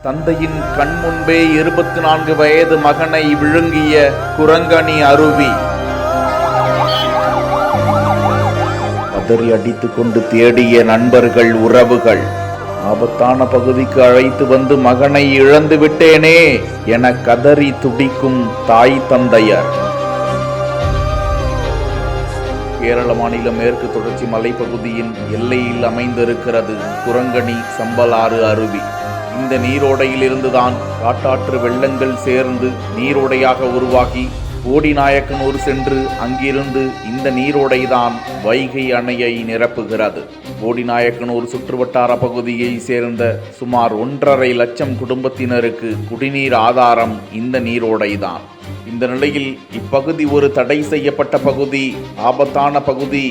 தந்தையின் கண் முன்பே 24 வயது மகனை விழுங்கிய குரங்கணி அருவி. பதறி அடித்துக் கொண்டு தேடிய நண்பர்கள், உறவுகள் ஆபத்தான பகுதிக்கு அழைத்து வந்து மகனை இழந்து விட்டேனே என கதறி துடிக்கும் தாய் தந்தையர். கேரள மாநில மேற்கு தொடர்ச்சி மலைப்பகுதியின் எல்லையில் அமைந்திருக்கிறது குரங்கணி சம்பலாறு அருவி. இந்த நீரோடையில் இருந்துதான் காட்டாற்று வெள்ளங்கள் சேர்ந்து நீரோடையாக உருவாகி போடிநாயக்கனூர் சென்று அங்கிருந்து இந்த நீரோடைதான் வைகை அணையை நிரப்புகிறது. போடிநாயக்கனூர் சுற்றுவட்டார பகுதியை சேர்ந்த சுமார் 1.5 லட்சம் குடும்பத்தினருக்கு குடிநீர் ஆதாரம் இந்த நீரோடைதான். இந்த நிலையில் இப்பகுதி ஒரு தடை செய்யப்பட்ட பகுதி, ஆபத்தான பகுதி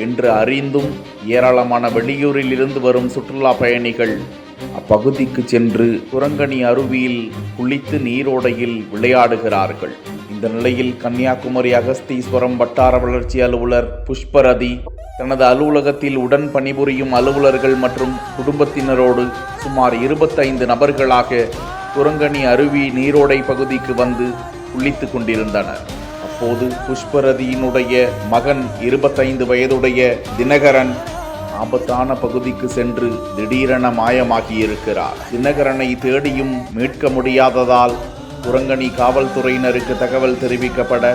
என்று அறிந்தும் ஏராளமான வெளியூரில் இருந்து வரும் சுற்றுலா பயணிகள் அப்பகுதிக்கு சென்று குரங்கணி அருவியில் குளித்து நீரோடையில் விளையாடுகிறார்கள். இந்த நிலையில் கன்னியாகுமரி அகஸ்தீஸ்வரம் வட்டார வளர்ச்சி அலுவலர் புஷ்பரதி தனது அலுவலகத்தில் உடன் பணிபுரியும் அலுவலர்கள் மற்றும் குடும்பத்தினரோடு சுமார் 25 நபர்களாக குரங்கணி அருவி நீரோடை பகுதிக்கு வந்து குளித்து கொண்டிருந்தனர். அப்போது புஷ்பரதியினுடைய மகன் 25 வயதுடைய தினகரன் ஆபத்தான பகுதிக்கு சென்று திடீரென மாயமாகியிருக்கிறார். தினகரனை தேடியும் மீட்க முடியாததால் குரங்கணி காவல்துறையினருக்கு தகவல் தெரிவிக்கப்பட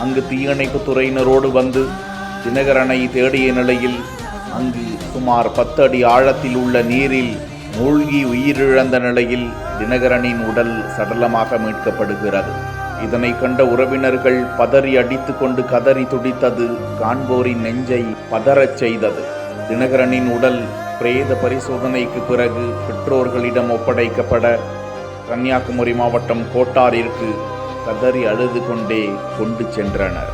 அங்கு தீயணைப்பு துறையினரோடு வந்து தினகரனை தேடிய நிலையில் அங்கு சுமார் 10 அடி ஆழத்தில் உள்ள நீரில் மூழ்கி உயிரிழந்த நிலையில் தினகரனின் உடல் சடலமாக மீட்கப்படுகிறது. இதனை கண்ட உறவினர்கள் பதறி அடித்து கொண்டு கதறி துடித்தது காண்போரின் நெஞ்சை பதறச் செய்தது. தினகரனின் உடல் பிரேத பரிசோதனைக்கு பிறகு பெற்றோர்களிடம் ஒப்படைக்கப்பட கன்னியாகுமரி மாவட்டம் கோட்டாரிற்கு கதறி அழுது கொண்டே கொண்டு சென்றனர்.